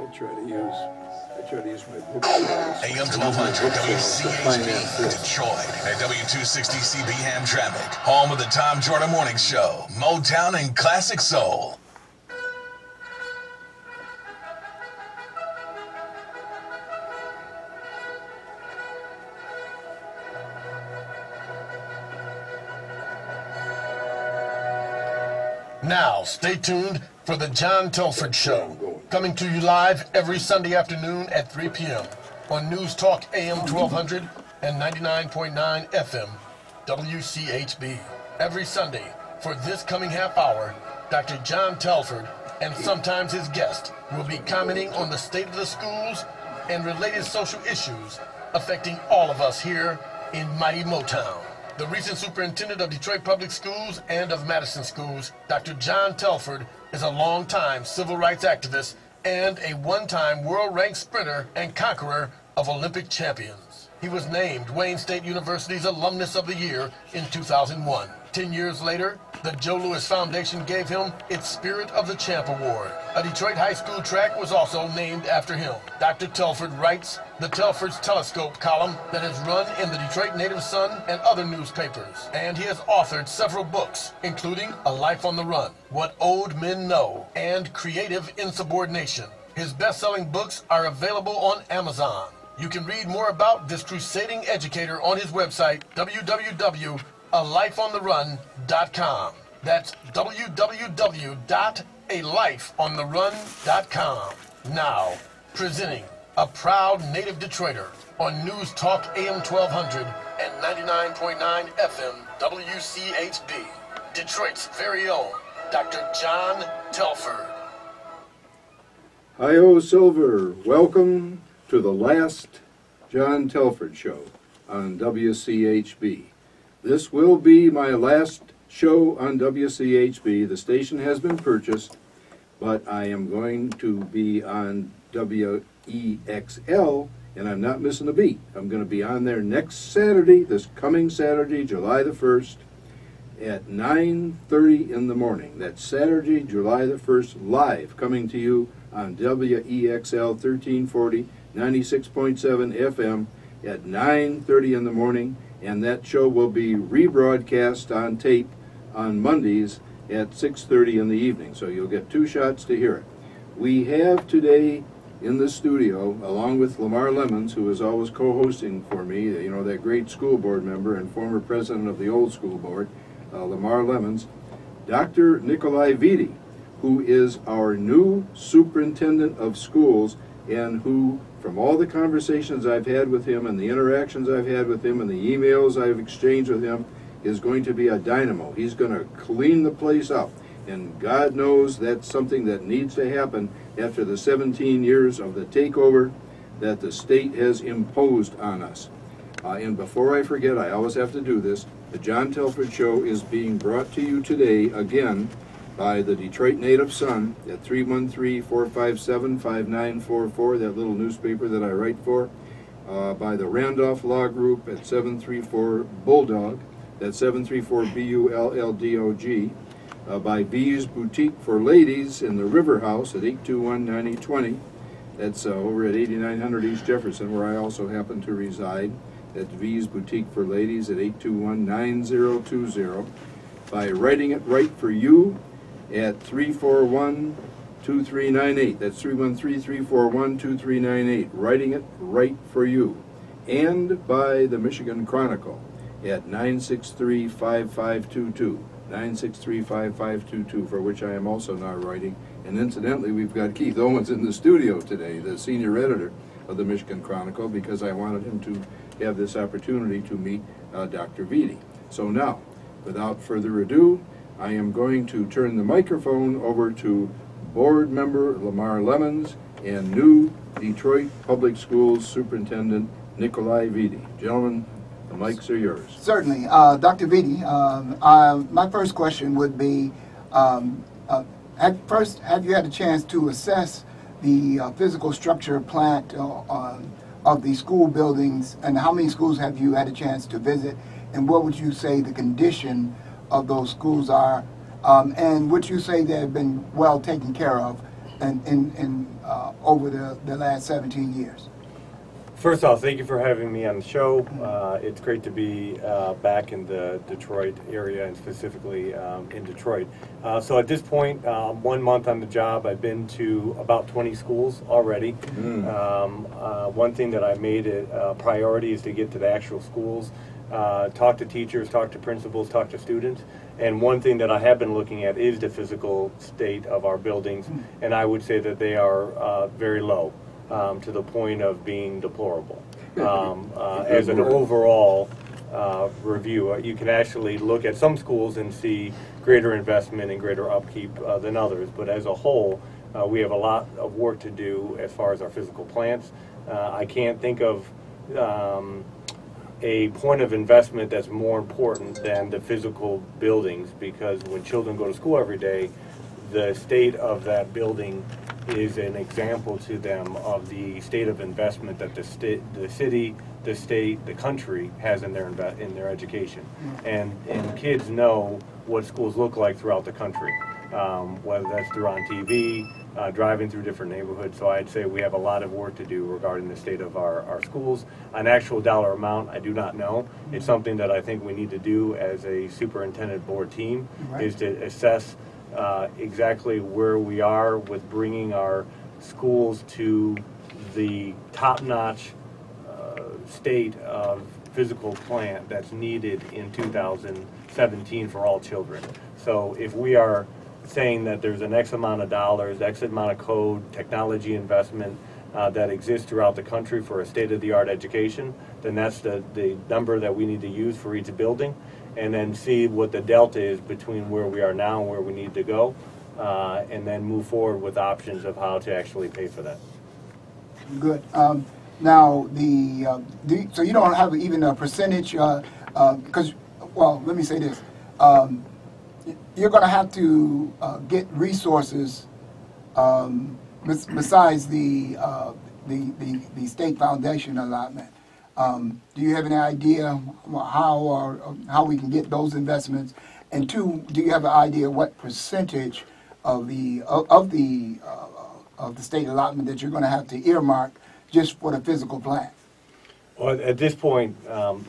I try to use my book skills. AM 1200 WCHB Detroit and W260CB Hamtramck, home of the Tom Jordan Morning Show, Motown and Classic Soul. Now, stay tuned for the John Telford Show, coming to you live every Sunday afternoon at 3 p.m. on News Talk AM 1200 and 99.9 FM WCHB. Every Sunday, for this coming half hour, Dr. John Telford and sometimes his guest will be commenting on the state of the schools and related social issues affecting all of us here in mighty Motown. The recent superintendent of Detroit Public Schools and of Madison Schools, Dr. John Telford, is a long-time civil rights activist and a one-time world-ranked sprinter and conqueror of Olympic champions. He was named Wayne State University's Alumnus of the Year in 2001. 10 years later, the Joe Louis Foundation gave him its Spirit of the Champ Award. A Detroit high school track was also named after him. Dr. Telford writes the Telford's Telescope column that is run in the Detroit Native Sun and other newspapers. And he has authored several books, including A Life on the Run, What Old Men Know, and Creative Insubordination. His best-selling books are available on Amazon. You can read more about this crusading educator on his website, www.alifeontherun.com. That's www.alifeontherun.com. Now, presenting a proud native Detroiter on News Talk AM 1200 and 99.9 FM WCHB, Detroit's very own Dr. John Telford. Hi-ho, Silver. Welcome to the last John Telford Show on WCHB. This will be my last show on WCHB. The station has been purchased, but I am going to be on WEXL, and I'm not missing a beat. I'm going to be on there next Saturday, this coming Saturday, July the 1st, at 9:30 in the morning. That's Saturday, July the 1st, live, coming to you on WEXL 1340, 96.7 FM at 9:30 in the morning. And that show will be rebroadcast on tape on Mondays at 6:30 in the evening. So you'll get two shots to hear it. We have today in the studio, along with Lamar Lemmons, who is always co-hosting for me, you know, that great school board member and former president of the old school board, Lamar Lemmons, Dr. Nikolai Vitti, who is our new superintendent of schools, and who, from all the conversations I've had with him and the interactions I've had with him and the emails I've exchanged with him, is going to be a dynamo. He's going to clean the place up. And God knows that's something that needs to happen after the 17 years of the takeover that the state has imposed on us. And before I forget, I always have to do this, the John Telford Show is being brought to you today, again, by the Detroit Native Sun at 313-457-5944, that little newspaper that I write for, by the Randolph Law Group at 734 Bulldog, that's 734 BULLDOG, by V's Boutique for Ladies in the River House at 821-9020, that's over at 8900 East Jefferson, where I also happen to reside. That's V's Boutique for Ladies at 821-9020, by Writing It Right for You at 341-2398. That's 313-341-2398. Writing It Right for You. And by the Michigan Chronicle at 963-5522. 963-5522, for which I am also now writing. And incidentally, we've got Keith Owens in the studio today, the senior editor of the Michigan Chronicle, because I wanted him to have this opportunity to meet Dr. Vitti. So now, without further ado, I am going to turn the microphone over to board member Lamar Lemmons and new Detroit Public Schools Superintendent Nikolai Vitti. Gentlemen, the mics are yours. Certainly. Dr. Vitti, my first question would be, at first, have you had a chance to assess the physical structure plant of the school buildings, and how many schools have you had a chance to visit, and what would you say the condition of those schools are, and would you say they have been well taken care of over the last 17 years? First off, thank you for having me on the show. It's great to be back in the Detroit area, and specifically in Detroit. So at this point, 1 month on the job, I've been to about 20 schools already. One thing that I made a priority is to get to the actual schools, talk to teachers, talk to principals, talk to students. And one thing that I have been looking at is the physical state of our buildings, and I would say that they are very low. To the point of being deplorable. As an overall review, you can actually look at some schools and see greater investment and greater upkeep than others, but as a whole, we have a lot of work to do as far as our physical plants. I can't think of a point of investment that's more important than the physical buildings, because when children go to school every day, the state of that building is an example to them of the state of investment that the city, the state, the country has in their education. And kids know what schools look like throughout the country, whether that's through on TV, driving through different neighborhoods. So I'd say we have a lot of work to do regarding the state of our schools. An actual dollar amount, I do not know. It's something that I think we need to do as a superintendent board team, is to assess exactly where we are with bringing our schools to the top-notch state of physical plant that's needed in 2017 for all children. So if we are saying that there's an X amount of dollars, X amount of code, technology investment that exists throughout the country for a state-of-the-art education, then that's the number that we need to use for each building, and then see what the delta is between where we are now and where we need to go, and then move forward with options of how to actually pay for that. Good. Now, so you don't have even a percentage, because, well, let me say this. You're going to have to get resources besides the state foundation allotment. Do you have any idea how we can get those investments? And two, do you have an idea what percentage of the state allotment that you're going to have to earmark just for the physical plant? Well, at this point,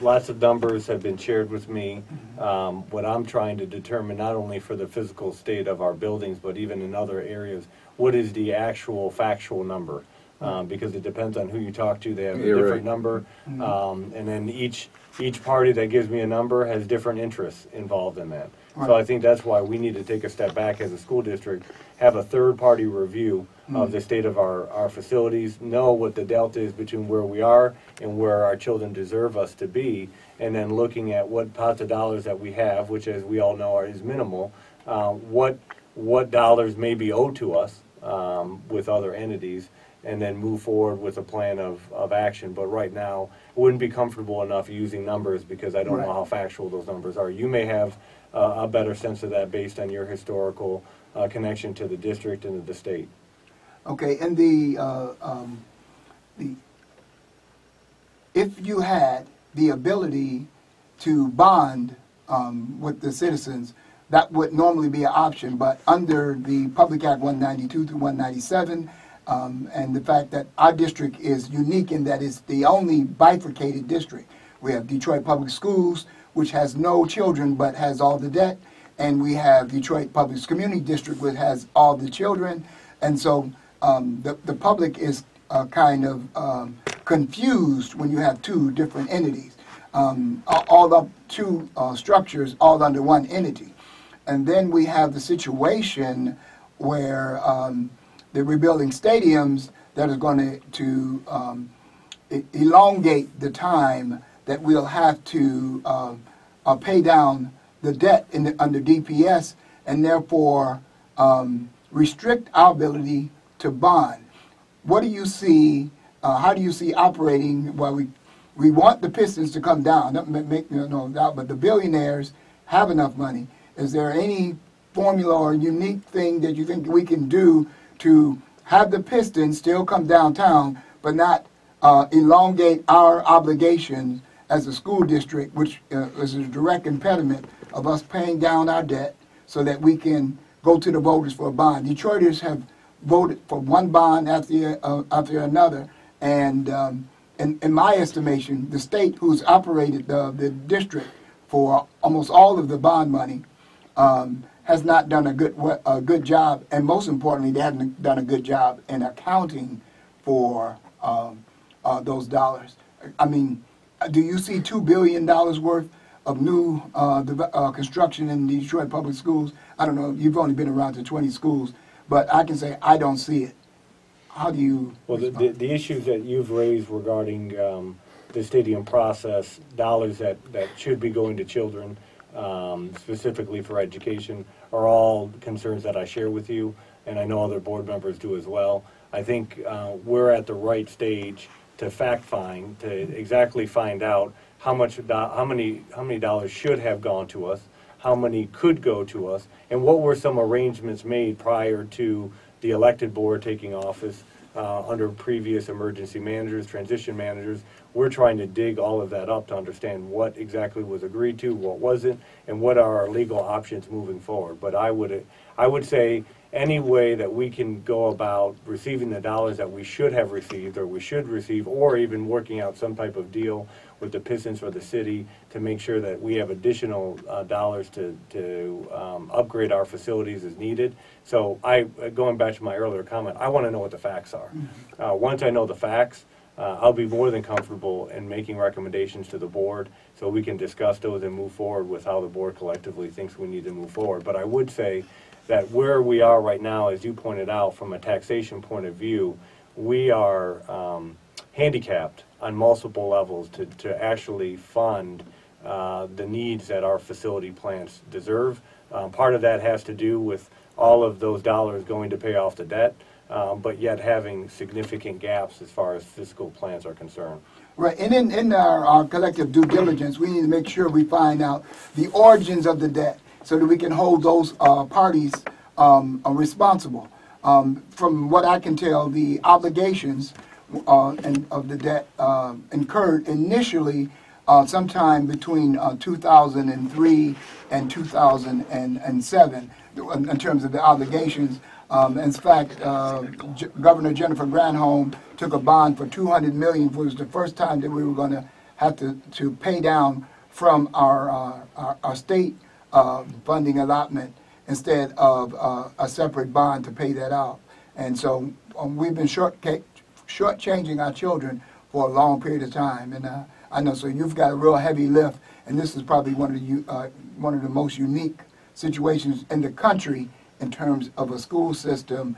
lots of numbers have been shared with me. What I'm trying to determine, not only for the physical state of our buildings, but even in other areas, what is the actual factual number? Because it depends on who you talk to. They have a different number, and then each party that gives me a number has different interests involved in that. So I think that's why we need to take a step back as a school district, have a third-party review of the state of our facilities, know what the delta is between where we are and where our children deserve us to be, and then looking at what pots of dollars that we have, which, as we all know, is minimal, what dollars may be owed to us with other entities, and then move forward with a plan of action. But right now, I wouldn't be comfortable enough using numbers because I don't know how factual those numbers are. You may have a better sense of that based on your historical connection to the district and to the state. Okay, and if you had the ability to bond with the citizens, that would normally be an option, but under the Public Act 192 through 197, and the fact that our district is unique in that it's the only bifurcated district. We have Detroit Public Schools, which has no children but has all the debt, and we have Detroit Public Community District, which has all the children, and so the public is kind of confused when you have two different entities, all up two structures all under one entity. And then we have the situation where they're rebuilding stadiums that is going to elongate the time that we'll have to pay down the debt under DPS, and therefore restrict our ability to bond. What do you see, how do you see operating? Well, we want the Pistons to come down, make no doubt, but the billionaires have enough money. Is there any formula or unique thing that you think we can do to have the Pistons still come downtown, but not elongate our obligations as a school district, which is a direct impediment of us paying down our debt so that we can go to the voters for a bond? Detroiters have voted for one bond after another, and in my estimation, the state, who's operated the district for almost all of the bond money, has not done a good job, and most importantly, they haven't done a good job in accounting for those dollars. I mean, do you see $2 billion worth of new construction in the Detroit public schools? I don't know, you've only been around to 20 schools, but I can say I don't see it. How do you Well, the issues that you've raised regarding the stadium process, dollars that should be going to children, specifically for education, are all concerns that I share with you, and I know other board members do as well. I think we're at the right stage to fact find, to exactly find out how many dollars should have gone to us, how many could go to us, and what were some arrangements made prior to the elected board taking office under previous emergency managers, transition managers. We're trying to dig all of that up to understand what exactly was agreed to, what wasn't, and what are our legal options moving forward. But I would say any way that we can go about receiving the dollars that we should have received or we should receive, or even working out some type of deal with the Pistons or the city to make sure that we have additional dollars to upgrade our facilities as needed. So going back to my earlier comment, I want to know what the facts are. Once I know the facts, I'll be more than comfortable in making recommendations to the board so we can discuss those and move forward with how the board collectively thinks we need to move forward. But I would say that where we are right now, as you pointed out, from a taxation point of view, we are handicapped on multiple levels to actually fund the needs that our facility plants deserve. Part of that has to do with all of those dollars going to pay off the debt, but yet having significant gaps as far as fiscal plans are concerned. Right, and in our collective due diligence, we need to make sure we find out the origins of the debt so that we can hold those parties responsible. From what I can tell, the obligations of the debt incurred initially sometime between 2003 and 2007 in terms of the obligations. In fact, Governor Jennifer Granholm took a bond for $200 million. It was the first time that we were going to have to pay down from our state funding allotment instead of a separate bond to pay that out. And so we've been shortchanging our children for a long period of time. And I know, so you've got a real heavy lift, and this is probably one of the most unique situations in the country in terms of a school system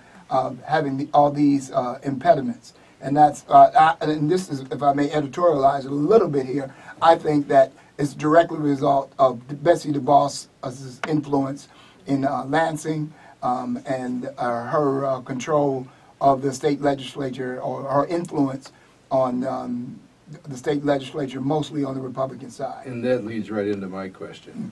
having all these impediments. And that's and this is, if I may editorialize a little bit here, I think that it's directly a result of Betsy DeVos's influence in Lansing and her control of the state legislature, or her influence on the state legislature, mostly on the Republican side. And that leads right into my question.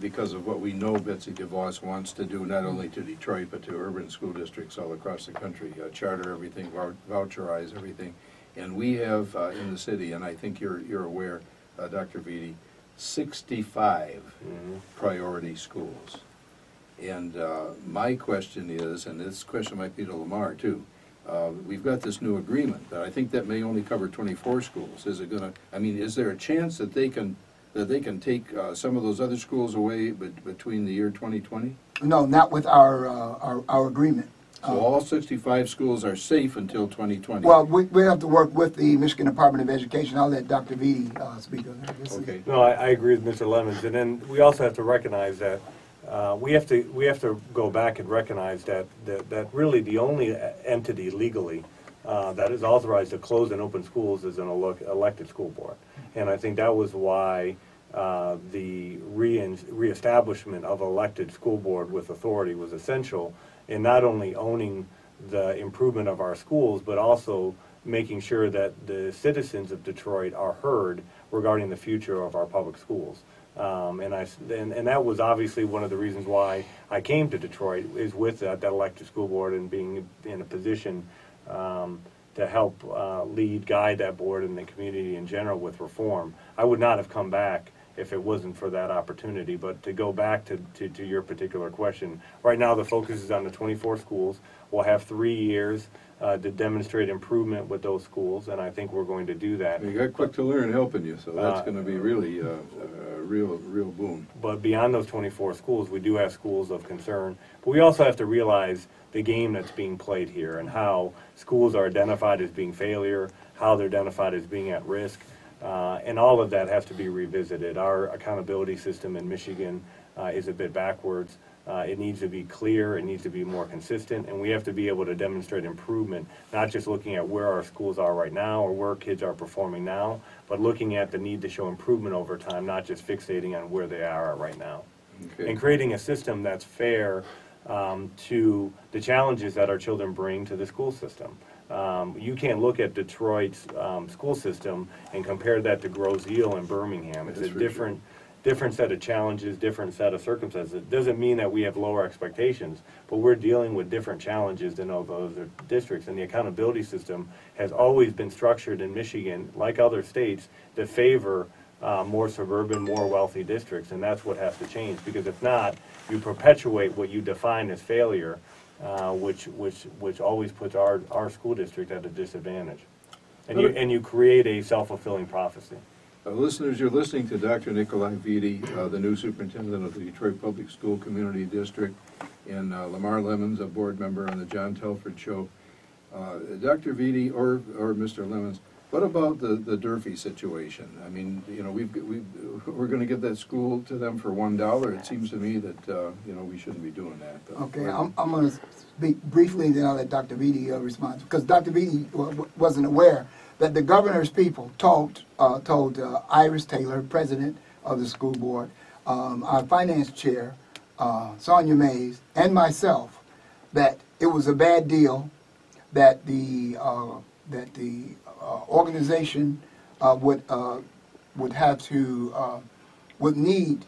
Because of what we know Betsy DeVos wants to do, not only to Detroit, but to urban school districts all across the country, charter everything, voucherize everything. And we have in the city, and I think you're aware, Dr. Vitti, 65 priority schools. And my question is, and this question might be to Lamar too, we've got this new agreement, but I think that may only cover 24 schools. Is it going to, I mean, is there a chance that they can take some of those other schools away between the year 2020? No, not with our agreement. So all 65 schools are safe until 2020? Well, we have to work with the Michigan Department of Education. I'll let Dr. Vitti speak on that. Okay. No, I agree with Mr. Lemmons, and then we also have to recognize that we have to go back and recognize that really the only entity legally that is authorized to close and open schools is an elected school board, and I think that was why the reestablishment of elected school board with authority was essential in not only owning the improvement of our schools, but also making sure that the citizens of Detroit are heard regarding the future of our public schools. And that was obviously one of the reasons why I came to Detroit, is with that elected school board and being in a position to help guide that board and the community in general with reform. I would not have come back if it wasn't for that opportunity. But to go back to your particular question, right now the focus is on the 24 schools. We'll have 3 years to demonstrate improvement with those schools, and I think we're going to do that. You got quick to learn helping you, so that's going to be really a real boom. But beyond those 24 schools, we do have schools of concern. But we also have to realize the game that's being played here and how schools are identified as being failure, how they're identified as being at risk, and all of that has to be revisited. Our accountability system in Michigan is a bit backwards. It needs to be clear, it needs to be more consistent, and we have to be able to demonstrate improvement, not just looking at where our schools are right now or where kids are performing now, but looking at the need to show improvement over time, not just fixating on where they are right now. Okay. And creating a system that's fair to the challenges that our children bring to the school system. You can't look at Detroit's school system and compare that to Grosse-Ile and Birmingham. It's a different set of challenges, different set of circumstances. It doesn't mean that we have lower expectations, but we're dealing with different challenges than all those other districts. And the accountability system has always been structured in Michigan, like other states, that favor more suburban, more wealthy districts, and that's what has to change. Because if not, you perpetuate what you define as failure, which always puts our school district at a disadvantage, and you create a self-fulfilling prophecy. Listeners, you're listening to Dr. Nikolai Vitti, the new superintendent of the Detroit Public School Community District, and Lamar Lemmons, a board member on the John Telford Show. Dr. Vitti or Mr. Lemmons, what about the Durfee situation? I mean, you know, we're going to give that school to them for $1. It seems to me that you know, we shouldn't be doing that. Okay, I'm going to speak briefly, then I'll let Dr. Vitti respond, because Dr. Vitti wasn't aware that the governor's people told Iris Taylor, president of the school board, our finance chair, Sonia Mays, and myself, that it was a bad deal, that the organization would need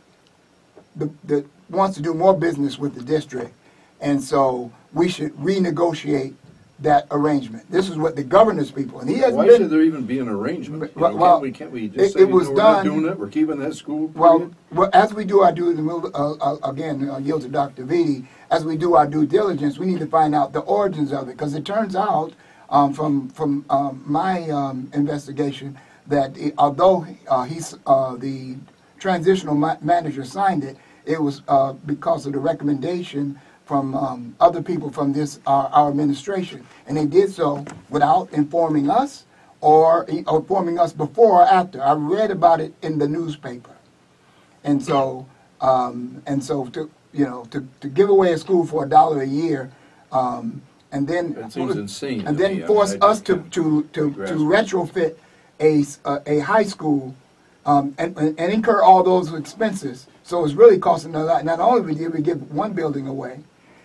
wants to do more business with the district, and so we should renegotiate that arrangement. This is what the governor's people, and he hasn't Why been. should there even be an arrangement? You know, well, can't we just say, it was we're done, not doing it, we're keeping that school? Well, as we do our due, again, I'll yield to Dr. Vitti, as we do our due diligence, we need to find out the origins of it, because it turns out, from my investigation, that although the transitional manager signed it, it was because of the recommendation from other people from our administration, and they did so without informing us or informing us before or after. I read about it in the newspaper, and so to give away a school for $1 a year, and then that seems insane. And then force us to retrofit a high school and incur all those expenses. So it's really costing a lot. Not only did we give one building away,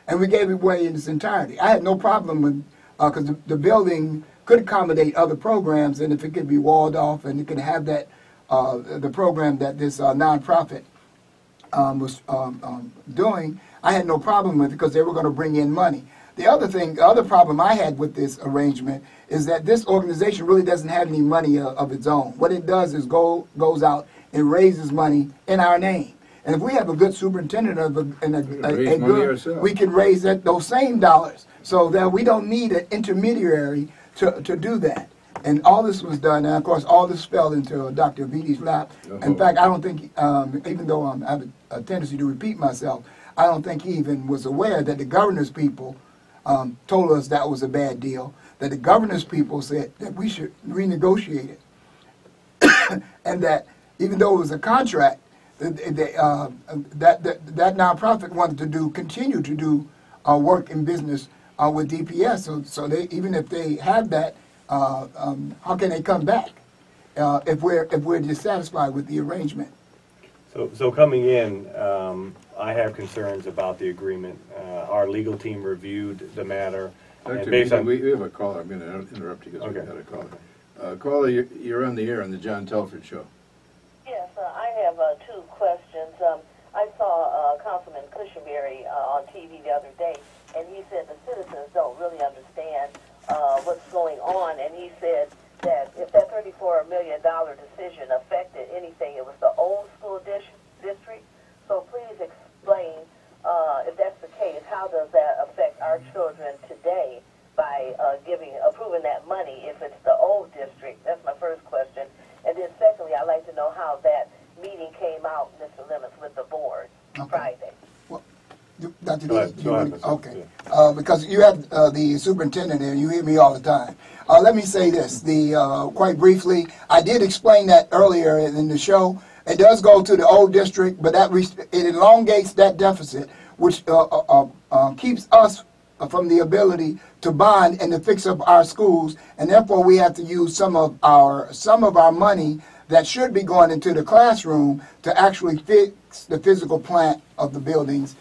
and we gave it away in its entirety. I had no problem with, because the building could accommodate other programs, and if it could be walled off and it could have that, the program that this nonprofit was doing, I had no problem with it because they were going to bring in money. The other problem I had with this arrangement is that this organization really doesn't have any money of its own. What it does is goes out and raises money in our name. And if we have a good superintendent we can raise those same dollars, so that we don't need an intermediary to do that. And all this was done, and of course all this fell into Dr. Vitti's lap. In fact, I don't think, even though I have a tendency to repeat myself, I don't think he even was aware that the governor's people told us that was a bad deal, that the governor's people said that we should renegotiate it, and that even though it was a contract, that nonprofit wanted to continue to do work in business with DPS. So they, even if they have that, how can they come back if we're dissatisfied with the arrangement? So coming in, I have concerns about the agreement. Our legal team reviewed the matter. Dr. Vitti, we have a caller. I'm going to interrupt you because we've got a caller. Caller, you're on the air on the John Telford Show. Yes, I have two questions. I saw Councilman Cushenberry on TV the other day, and he said the citizens don't really understand what's going on, and he said that if that $34 million decision affected anything, it was the old school district. So please explain, if that's the case, how does that affect our children today by approving that money if it's the old district? That's my first question. And then secondly, I'd like to know how that meeting came out, Mr. Lemmons, with the board Friday. Well, Dr. D, okay. Yeah. Because you have the superintendent there, you hear me all the time. Let me say this, quite briefly, I did explain that earlier in the show. It does go to the old district, but it elongates that deficit, which keeps us from the ability to bond and to fix up our schools, and therefore we have to use some of our money that should be going into the classroom to actually fix the physical plant of the buildings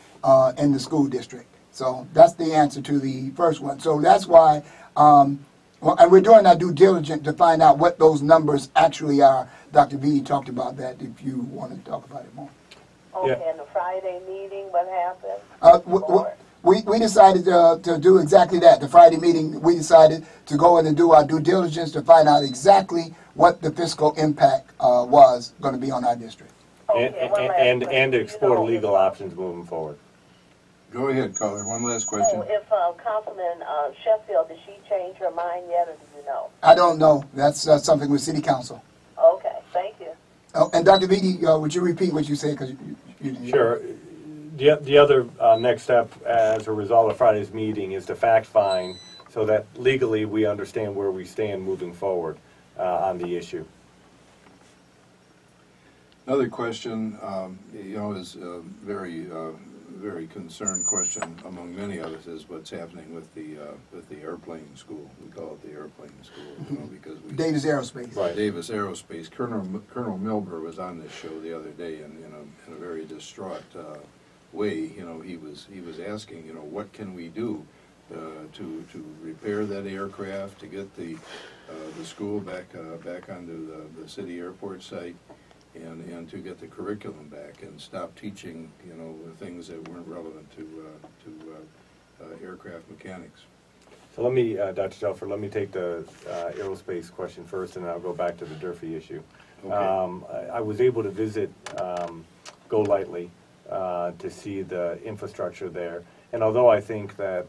in the school district. So that's the answer to the first one. So that's why, and we're doing our due diligence to find out what those numbers actually are. Dr. V talked about that if you want to talk about it more. Okay, Yeah. and the Friday meeting, what happened? We decided to do exactly that. The Friday meeting, we decided to go in and do our due diligence to find out exactly what the fiscal impact was going to be on our district. Okay, And to explore legal options moving forward. Go ahead, caller. One last question. If Councilman Sheffield, did she change her mind yet, or do you know? I don't know. That's something with City Council. Okay, thank you. Oh, and Dr. Vitti, would you repeat what you said? Because you didn't hear. Sure. The other next step as a result of Friday's meeting is to fact find so that legally we understand where we stand moving forward on the issue. Another question, is a very concerned question among many others is what's happening with the airplane school. We call it the airplane school, because we Davis Aerospace. Right. Davis Aerospace. Colonel Milber was on this show the other day, and in a very distraught way, he was asking, what can we do to repair that aircraft, to get the school back onto the city airport site, and to get the curriculum back and stop teaching things that weren't relevant to aircraft mechanics. So let me, Dr. Telford, let me take the aerospace question first, and then I'll go back to the Durfee issue. Okay. I was able to visit Go Lightly to see the infrastructure there. And although I think that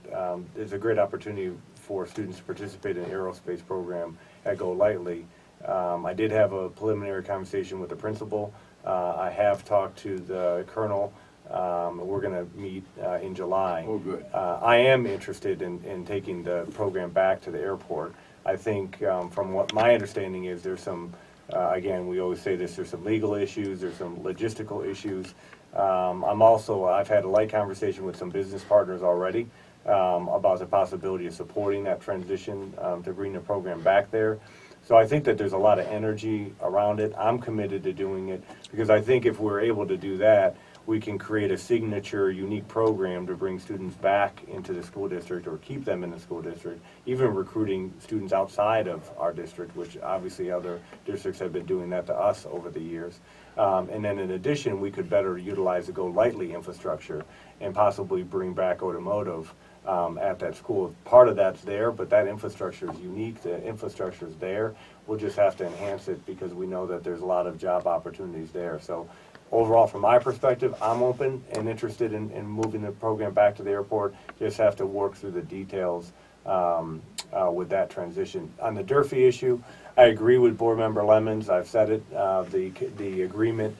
there's a great opportunity for students to participate in an aerospace program at Go Lightly, I did have a preliminary conversation with the principal. I have talked to the colonel. We're going to meet in July. Oh, good. I am interested in taking the program back to the airport. I think from what my understanding is, there's some, again, we always say this, there's some legal issues, there's some logistical issues. I've had a light conversation with some business partners already about the possibility of supporting that transition to bring the program back there. So I think that there's a lot of energy around it. I'm committed to doing it because I think if we're able to do that, we can create a signature, unique program to bring students back into the school district or keep them in the school district, even recruiting students outside of our district, which obviously other districts have been doing that to us over the years. And then in addition, we could better utilize the Go Lightly infrastructure and possibly bring back automotive at that school. Part of that's there, but that infrastructure is unique. The infrastructure is there. We'll just have to enhance it because we know that there's a lot of job opportunities there. So overall, from my perspective, I'm open and interested in moving the program back to the airport. Just have to work through the details with that transition. On the Durfee issue, I agree with Board Member Lemmons. I've said it. The agreement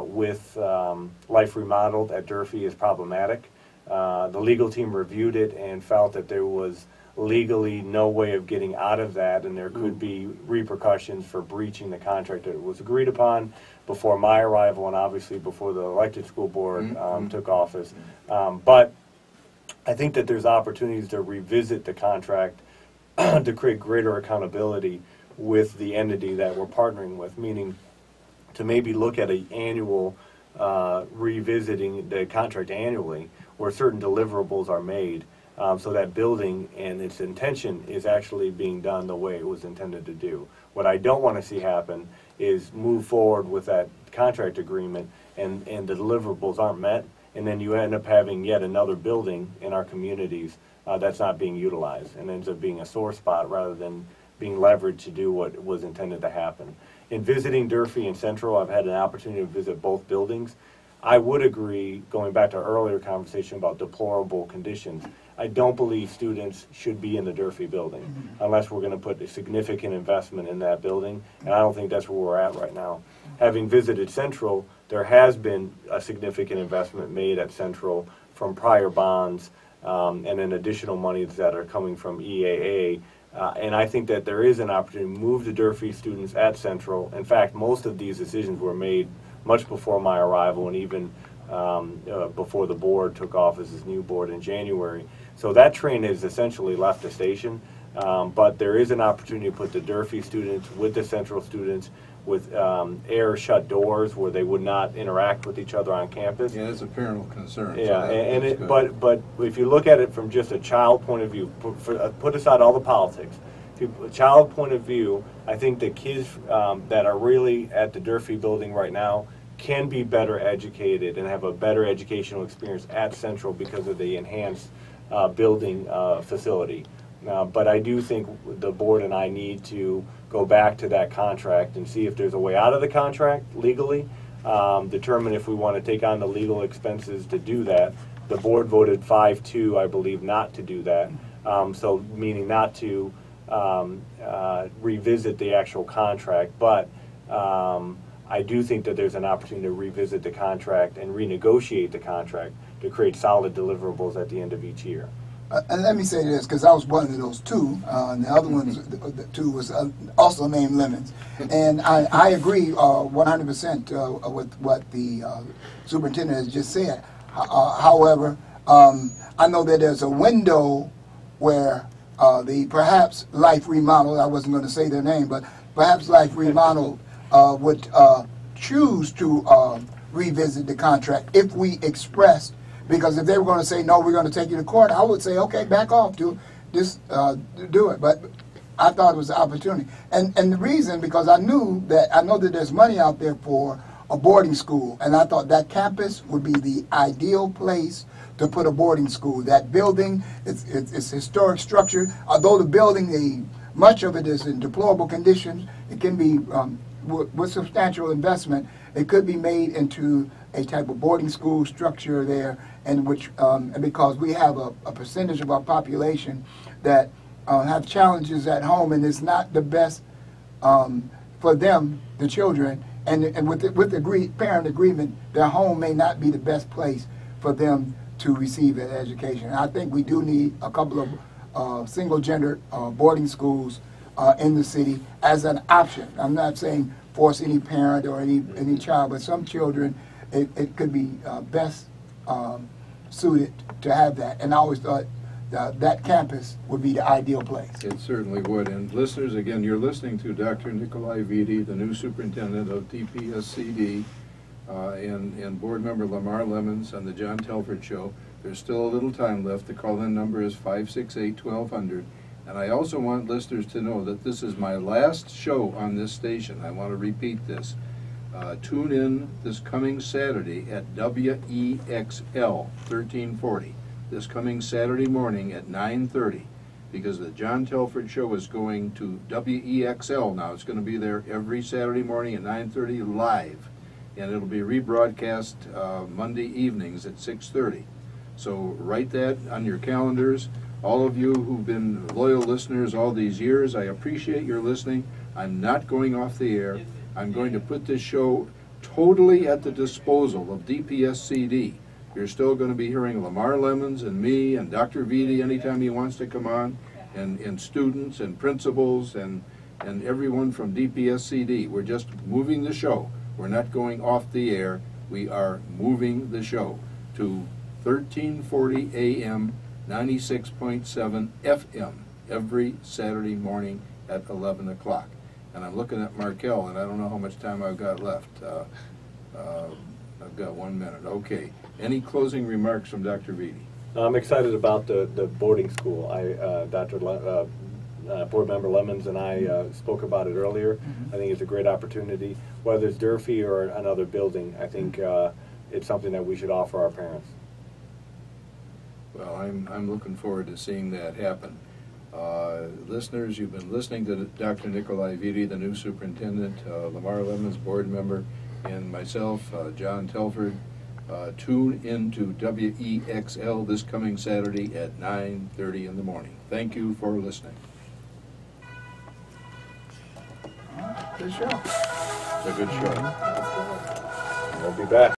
with Life Remodeled at Durfee is problematic. The legal team reviewed it and felt that there was legally no way of getting out of that, and there could be repercussions for breaching the contract that was agreed upon before my arrival and obviously before the elected school board took office. But I think that there's opportunities to revisit the contract to create greater accountability with the entity that we're partnering with, meaning to maybe look at an annual revisiting the contract annually where certain deliverables are made so that building and its intention is actually being done the way it was intended to do. What I don't want to see happen is move forward with that contract agreement and the deliverables aren't met, and then you end up having yet another building in our communities that's not being utilized and ends up being a sore spot rather than being leveraged to do what was intended to happen. In visiting Durfee and Central, I've had an opportunity to visit both buildings. I would agree, going back to our earlier conversation about deplorable conditions, I don't believe students should be in the Durfee building unless we're going to put a significant investment in that building, and I don't think that's where we're at right now. Having visited Central, there has been a significant investment made at Central from prior bonds and then additional monies that are coming from EAA. And I think that there is an opportunity to move the Durfee students at Central. In fact, most of these decisions were made much before my arrival and even before the board took office, this new board in January. So that train has essentially left the station, but there is an opportunity to put the Durfee students with the Central students with air shut doors where they would not interact with each other on campus. Yeah, it's a parental concern. Yeah, so but if you look at it from just a child point of view, put aside all the politics. A child point of view, I think the kids that are really at the Durfee building right now can be better educated and have a better educational experience at Central because of the enhanced building facility. But I do think the board and I need to go back to that contract and see if there's a way out of the contract legally, determine if we want to take on the legal expenses to do that. The board voted 5-2, I believe, not to do that, so meaning not to revisit the actual contract, but I do think that there's an opportunity to revisit the contract and renegotiate the contract to create solid deliverables at the end of each year. And let me say this, because I was one of those two, and the other one, the two was also named Lemmons. And I agree 100% with what the superintendent has just said. However, I know that there's a window where the perhaps Life Remodel, I wasn't going to say their name, but perhaps Life Remodel would choose to revisit the contract if we expressed. Because if they were going to say, no, we're going to take you to court, I would say, okay, back off, do it. But I thought it was an opportunity. And the reason, because I know that there's money out there for a boarding school, and I thought that campus would be the ideal place to put a boarding school. That building, it's historic structure. Although the building, much of it is in deplorable conditions, it can be, with substantial investment, it could be made into a type of boarding school structure there, and which because we have a percentage of our population that have challenges at home, and it's not the best for them, the children, and with the parent agreement, their home may not be the best place for them to receive an education. And I think we do need a couple of single-gender boarding schools in the city as an option. I'm not saying force any parent or any child, but some children, it could be best suited to have that. And I always thought that campus would be the ideal place. It certainly would. And listeners, again, you're listening to Dr. Nikolai Vitti, the new superintendent of DPSCD, and board member Lamar Lemmons on the John Telford Show. There's still a little time left. The call-in number is 568-1200. And I also want listeners to know that this is my last show on this station. I want to repeat this. Tune in this coming Saturday at WEXL 1340. This coming Saturday morning at 9:30, because the John Telford Show is going to WEXL now. It's going to be there every Saturday morning at 9:30 live, and it'll be rebroadcast Monday evenings at 6:30. So write that on your calendars. All of you who've been loyal listeners all these years, I appreciate your listening. I'm not going off the air. I'm going to put this show totally at the disposal of DPSCD. You're still going to be hearing Lamar Lemmons and me and Dr. Vitti anytime he wants to come on, and students and principals and everyone from DPSCD. We're just moving the show. We're not going off the air. We are moving the show to 1340 AM, 96.7 FM every Saturday morning at 11 o'clock. And I'm looking at Markel, and I don't know how much time I've got left. I've got 1 minute. Okay. Any closing remarks from Dr. Vitti? I'm excited about the boarding school. Board member Lemmons and I spoke about it earlier. Mm-hmm. I think it's a great opportunity. Whether it's Durfee or another building, I think it's something that we should offer our parents. Well, I'm looking forward to seeing that happen. Listeners, you've been listening to Dr. Nikolai Vitti, the new superintendent, Lamar Lemmons, board member, and myself, John Telford. Tune in to WEXL this coming Saturday at 9:30 in the morning. Thank you for listening. Good show. It's a good show. We'll be back.